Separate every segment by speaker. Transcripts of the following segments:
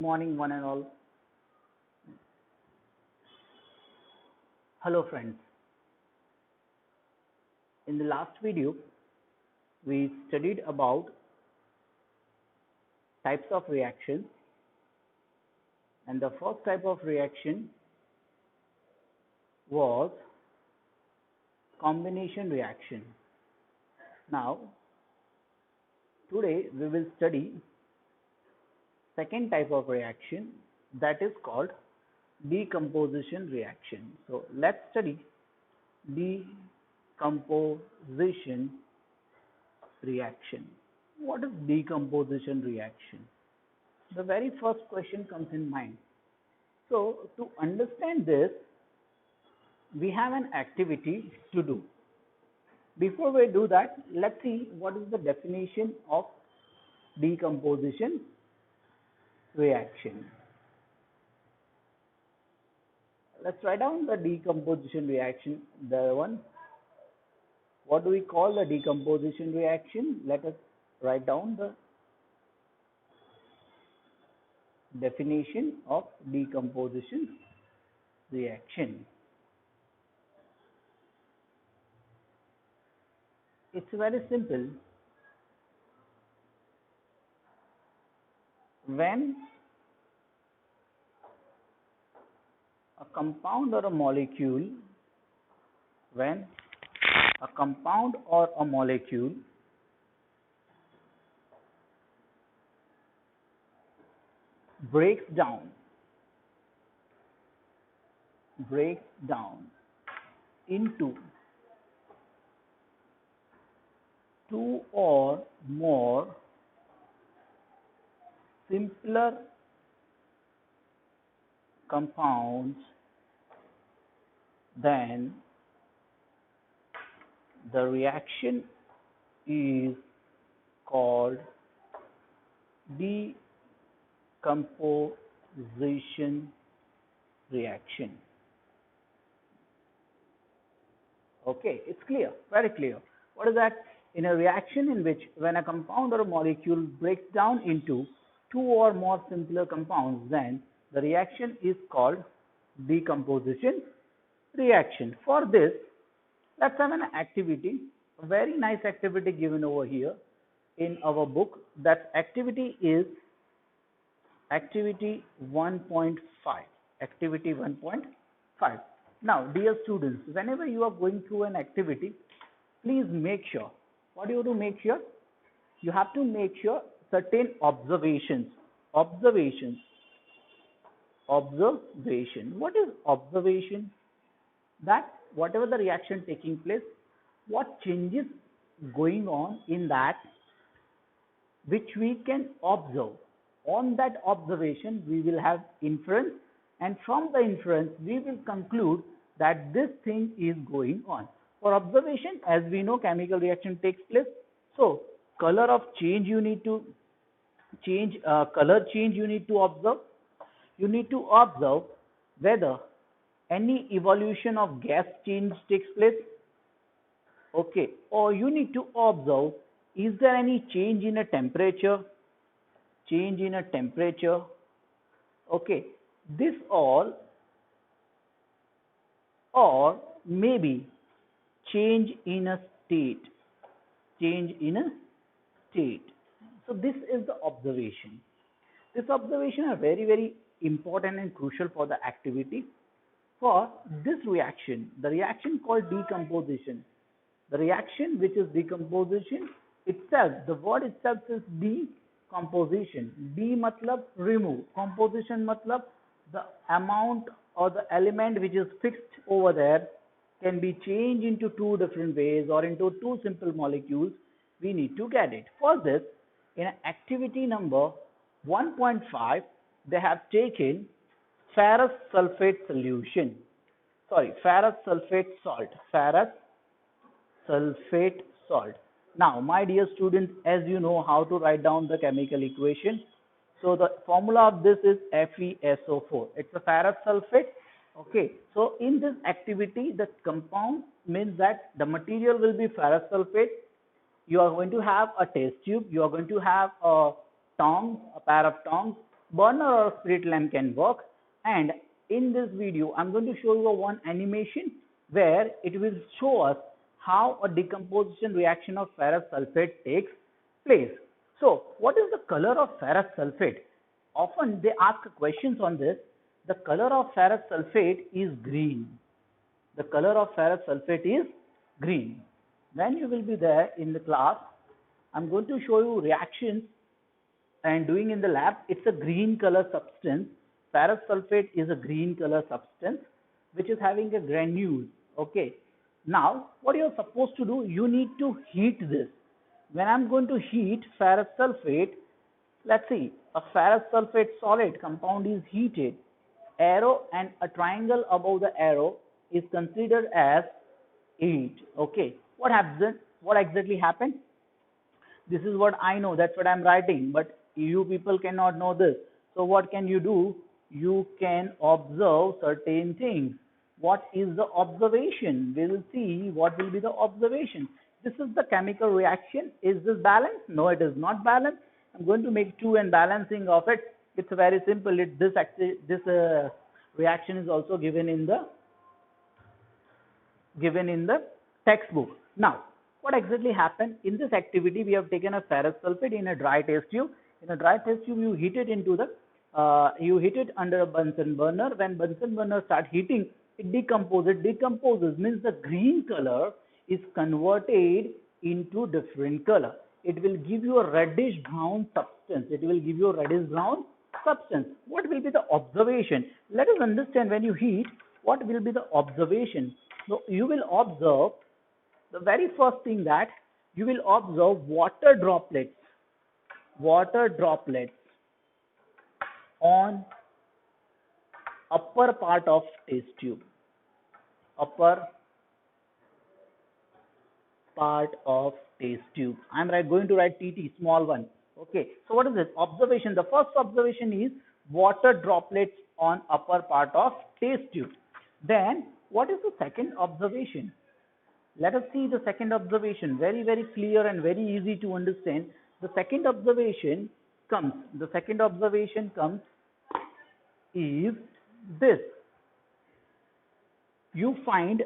Speaker 1: Morning, one and all. Hello, friends. In the last video, we studied about types of reactions, and the first type of reaction was combination reaction. Now, today we will study second type of reaction, that is called decomposition reaction. So let's study decomposition reaction. What is decomposition reaction? The very first question comes in mind. So to understand this, we have an activity to do. Before we do that, let's see what is the definition of decomposition reaction. Let's write down the decomposition reaction. What do we call the decomposition reaction? Let us write down the definition of decomposition reaction. It's very simple. When a compound or a molecule breaks down into two or more simpler compounds, then the reaction is called decomposition reaction. Okay, it's clear, very clear. What is that? In a reaction in which when a compound or a molecule breaks down into two or more simpler compounds, then the reaction is called decomposition reaction. For this, let's have an activity, a very nice activity given over here in our book. That activity is activity 1.5. Activity 1.5. Now, dear students, whenever you are going through an activity, please make sure. What do you have to make sure? You have to make sure certain observations. Observation. What is observation? That whatever the reaction taking place, what changes going on in that which we can observe. On that observation, we will have inference, and from the inference, we will conclude that this thing is going on. For observation, as we know, chemical reaction takes place. So, color change you need to observe. You need to observe whether any evolution of gas change takes place. Okay, or you need to observe, is there any change in a temperature? Okay, this all, or maybe change in a state. So this is the observation. This observation are very, very important and crucial for the activity. For this reaction, the reaction called decomposition, the reaction which is decomposition itself, the word itself is decomposition. D matlab remove, composition matlab the amount or the element which is fixed over there can be changed into two different ways or into two simple molecules. We need to get it. For this, in activity number 1.5, they have taken ferrous sulfate salt. Now, my dear students, as you know how to write down the chemical equation, so the formula of this is FeSO4. It's a ferrous sulfate. Okay, so in this activity, the compound means that the material will be ferrous sulfate. You are going to have a test tube. You are going to have a tongs, a pair of tongs. burner or spirit lamp can work. And in this video, I'm going to show you one animation where it will show us how a decomposition reaction of ferrous sulfate takes place. So, what is the color of ferrous sulfate? Often they ask questions on this. The color of ferrous sulfate is green. The color of ferrous sulfate is green. When you will be there in the class, I'm going to show you reactions and doing in the lab. It's a green color substance. Ferrous sulfate is a green color substance which is having a granule. Okay. Now, what you're supposed to do, you need to heat this. When I'm going to heat ferrous sulfate, let's see, a ferrous sulfate solid compound is heated. Arrow and a triangle above the arrow is considered as heat. Okay. What happens? What exactly happened? This is what I know, that's what I'm writing, but you people cannot know this. So what can you do? You can observe certain things. What is the observation? We'll see what will be the observation. This is the chemical reaction. Is this balanced? No, it is not balanced. I'm going to make two and balancing of it. It's very simple. This reaction is also given in the textbook. Now, what exactly happened in this activity? We have taken a ferrous sulfate in a dry test tube. In a dry test tube, you heat it into the you heat it under a Bunsen burner. When Bunsen burner start heating, it decomposes. Decomposes means the green color is converted into different color. It will give you a reddish brown substance. It will give you a reddish brown substance. What will be the observation? Let us understand when you heat, what will be the observation? So you will observe the very first thing that you will observe water droplets on upper part of test tube. Upper part of test tube. I'm going to write TT, small one. Okay. So what is this? Observation. The first observation is water droplets on upper part of test tube. Then what is the second observation? Let us see the second observation. Very, very clear and very easy to understand. The second observation comes is this. You find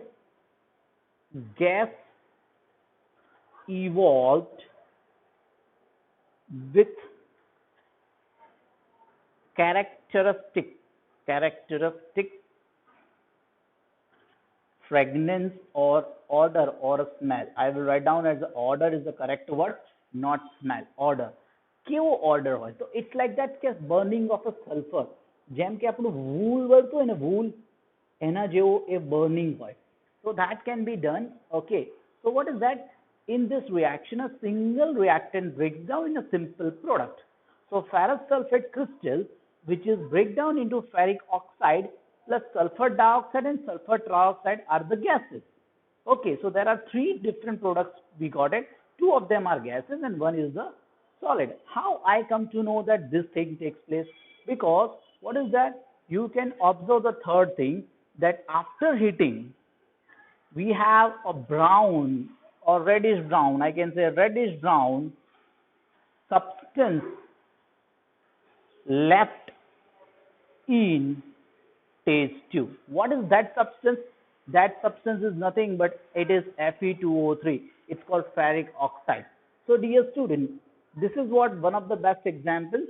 Speaker 1: gas evolved with characteristic fragrance or odor or smell. I will write down as odor is the correct word, not smell. Odor. કેવો order હોય? So it's like that કે burning of a sulfur. જેમ કે આપણું wool બળતું હોય ને, wool એના જેવો એ burning હોય. So that can be done. Okay. So what is that? In this reaction, a single reactant breaks down in a simple product. So ferrous sulfate crystal, which is break down into ferric oxide plus sulfur dioxide and sulfur trioxide are the gases. Okay, so there are three different products we got it. Two of them are gases and one is the solid. How I come to know that this thing takes place? Because what is that? You can observe the third thing, that after heating, we have a brown or reddish brown, I can say reddish brown substance left in test tube. What is that substance? That substance is nothing but it is Fe2O3. It's called ferric oxide. So dear student, this is what one of the best examples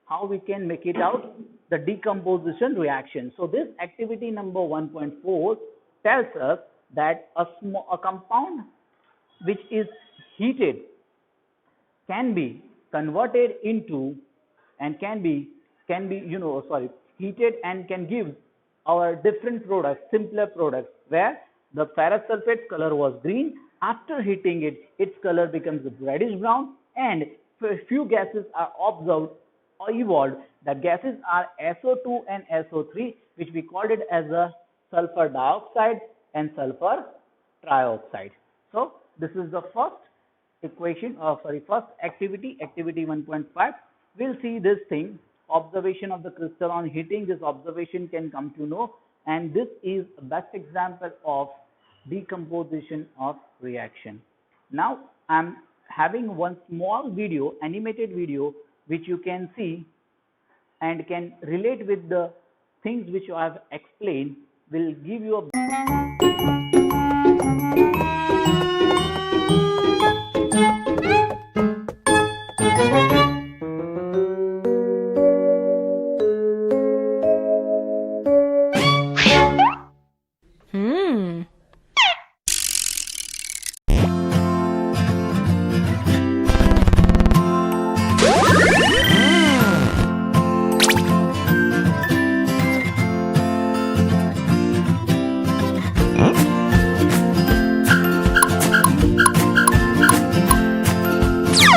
Speaker 1: how we can make it out, the decomposition reaction. So this activity number 1.4 tells us that a compound which is heated can be converted into and can be heated and can give our different products, simpler products, where the ferrous sulfate color was green. After heating it, its color becomes reddish brown, and few gases are observed or evolved. The gases are SO2 and SO3, which we called it as a sulfur dioxide and sulfur trioxide. So this is the first first activity, activity 1.5. We'll see this thing, observation of the crystal on heating. This observation can come to know, and this is the best example of decomposition of reaction. Now I'm having one small video, animated video, which you can see, and can relate with the things which I have explained will give you a
Speaker 2: Hmm.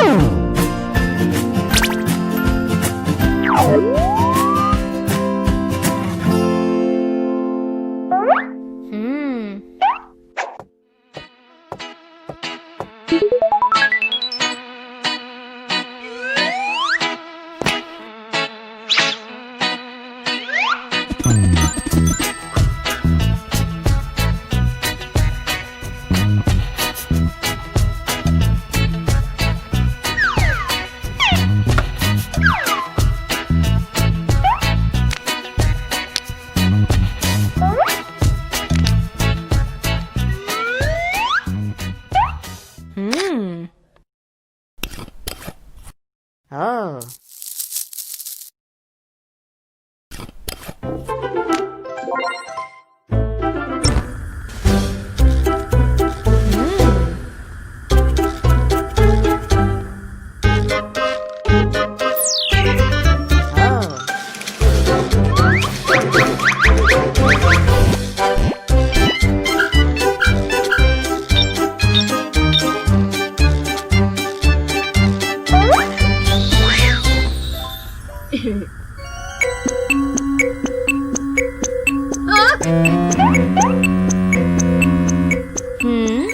Speaker 2: Hmm. Hmm. Oh. Hmm. Oh. Hmm.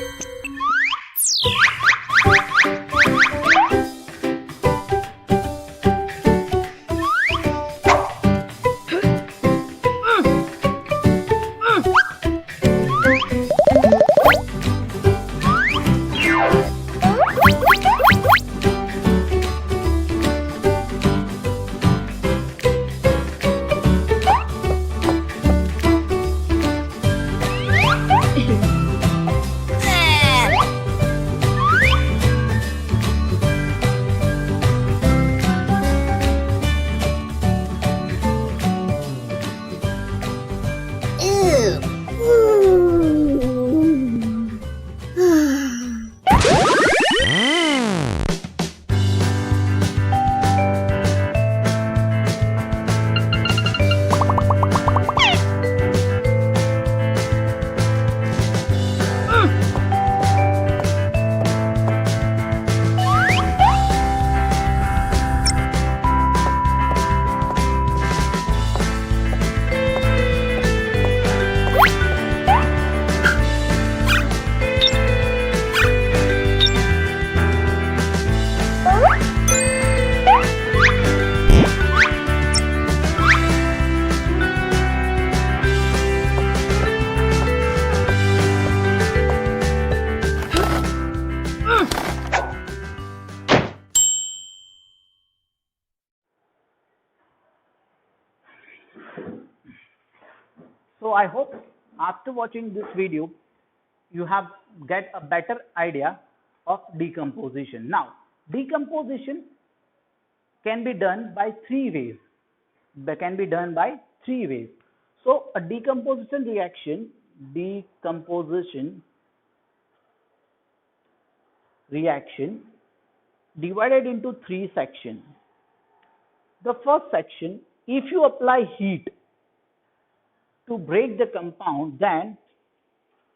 Speaker 1: So I hope after watching this video, you have get a better idea of decomposition. Now, decomposition can be done by three ways. That can be done by three ways. So a decomposition reaction divided into three sections. The first section, if you apply heat to break the compound, then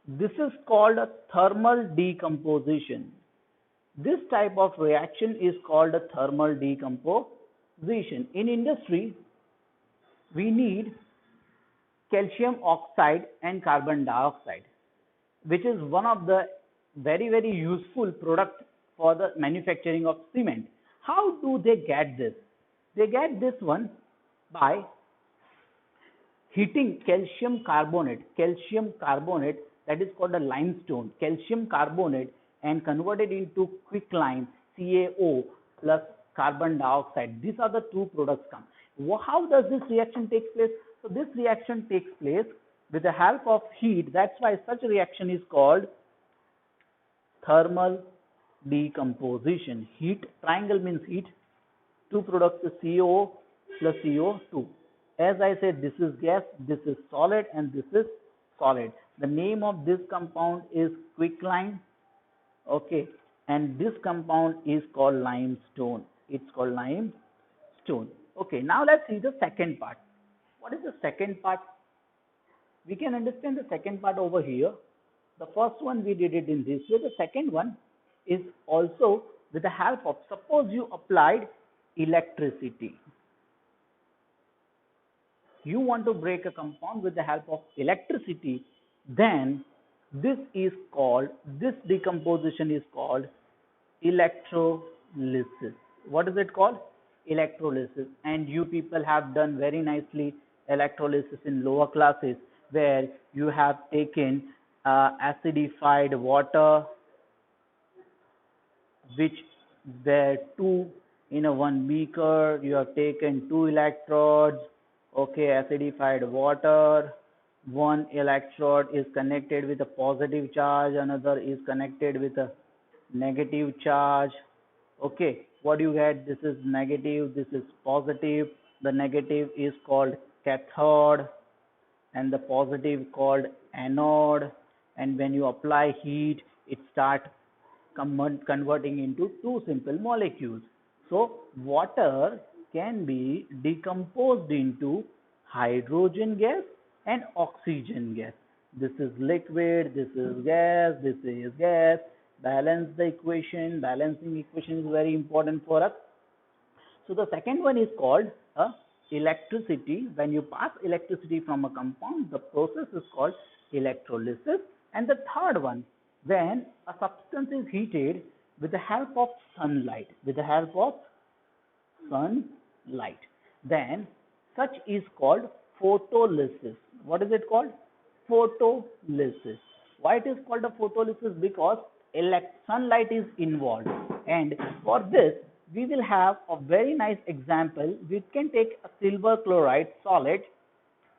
Speaker 1: this is called a thermal decomposition. This type of reaction is called a thermal decomposition. In industry, we need calcium oxide and carbon dioxide, which is one of the very useful product for the manufacturing of cement. How do they get this? They get this one by heating calcium carbonate that is called a limestone, calcium carbonate, and converted into quicklime, CaO plus carbon dioxide. These are the two products come. How does this reaction take place? So this reaction takes place with the help of heat. That's why such a reaction is called thermal decomposition. Heat, triangle means heat. Two products is CO plus CO2. As I said, this is gas, this is solid, and this is solid. The name of this compound is quicklime. Okay, and this compound is called limestone. It's called limestone. Okay, now let's see the second part. What is the second part? We can understand the second part over here. The first one we did it in this way. The second one is also with the help of, suppose you applied electricity. You want to break a compound with the help of electricity, then this decomposition is called electrolysis. What is it called? Electrolysis. And you people have done very nicely electrolysis in lower classes, where you have taken acidified water, which were two in a one beaker. You have taken two electrodes. Okay, acidified water. One electrode is connected with a positive charge, another is connected with a negative charge. Okay, what you get? This is negative, this is positive. The negative is called cathode and the positive called anode. And when you apply heat, it starts converting into two simple molecules. So water can be decomposed into hydrogen gas and oxygen gas. This is liquid, this is gas, this is gas. Balance the equation. Balancing equation is very important for us. So the second one is called electricity. When you pass electricity from a compound, the process is called electrolysis. And the third one, when a substance is heated with the help of sunlight, then such is called photolysis. What is it called? Photolysis. Why it is called a photolysis? Because sunlight is involved, and for this we will have a very nice example. We can take a silver chloride solid,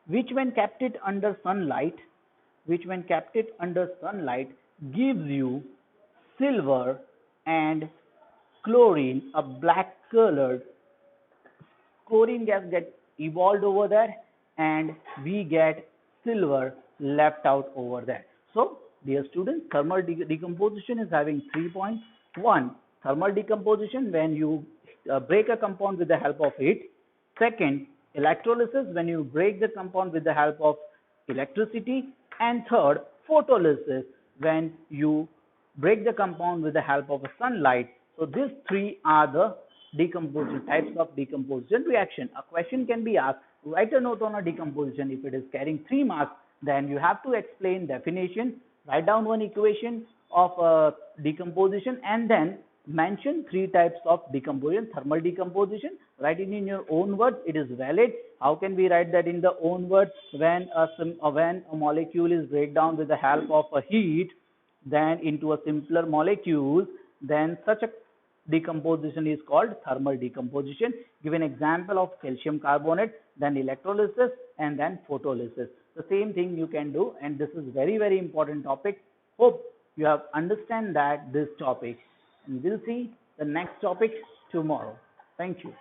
Speaker 1: which when kept it under sunlight, gives you silver and chlorine, a black colored chlorine gas gets evolved over there, and we get silver left out over there. So dear students, thermal decomposition is having 3 points. 1. Thermal decomposition, when you break a compound with the help of heat. Second, electrolysis, when you break the compound with the help of electricity. And third, photolysis, when you break the compound with the help of sunlight. So these three are the types of decomposition reaction. A question can be asked, write a note on a decomposition. If it is carrying 3 marks, then you have to explain definition, write down one equation of decomposition, and then mention 3 types of decomposition. Thermal decomposition, write it in your own words. It is valid. How can we write that in the own words? When a molecule is break down with the help of a heat, then into a simpler molecule, then such a decomposition is called thermal decomposition. Give an example of calcium carbonate, then electrolysis, and then photolysis. The same thing you can do, and this is very, very important topic. Hope you have understand that this topic, and we'll see the next topic tomorrow. Thank you.